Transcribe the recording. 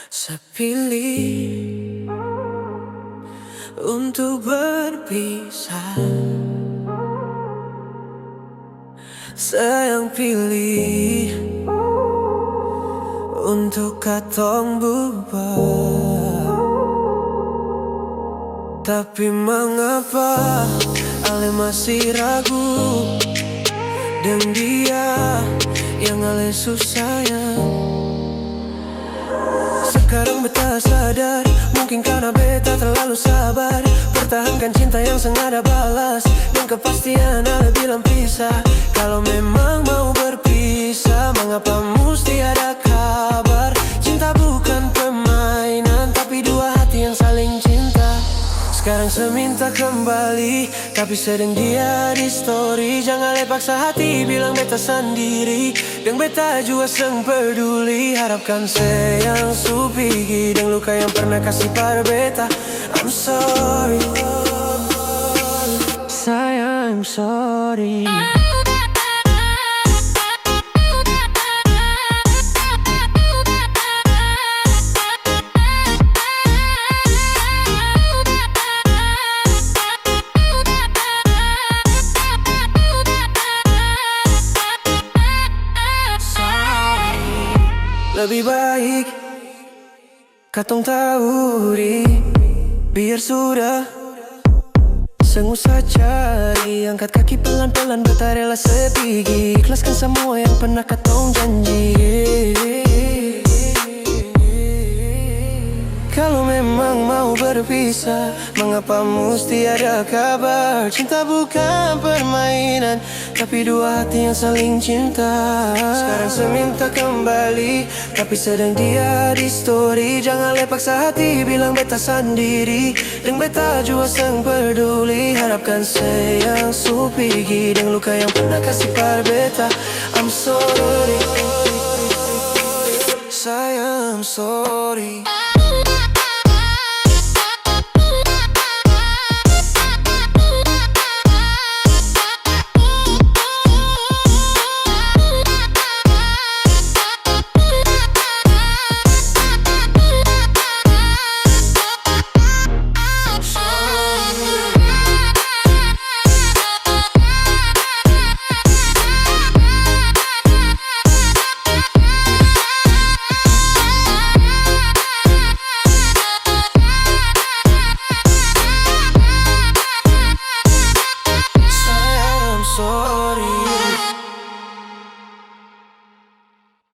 Saya pilih untuk berpisah. Saya pilih untuk katong bubar. Tapi mengapa ale masih ragu dengan dia yang ale susayang. Sekarang beta sadar, mungkin karena beta terlalu sabar. Pertahankan cinta yang sengaja balas, dan kepastian ale bilang pisah. Kalau memang mau berpisah, mengapa mesti ada kabar? Cinta bukan permainan, tapi dua hati yang saling cinta. Sekarang saya minta kembali, tapi sedang dia di story. Jangan paksa hati, bilang beta sendiri. Dan beta juga seng peduli. Harapkan saya yang supigi dan luka yang pernah kasih pada beta. I'm sorry, sayang, I'm sorry. Lebih baik katong tahu biar sudah seng usah cari. Angkat kaki pelan-pelan, beta rela sepigi. Ikhlaskan semua yang pernah katong janji. Kalau memang mau berpisah, mengapa mesti ada kabar? Cinta bukan permainan, tapi dua hati yang saling cinta. Sekarang saya minta kembali, tapi sedang dia di story. Jangan paksa hati, bilang beta sendiri. Dan beta juga seng peduli. Harapkan saya yang supigi dan luka yang pernah kasih pada beta. I'm sorry, sayang, I'm sorry.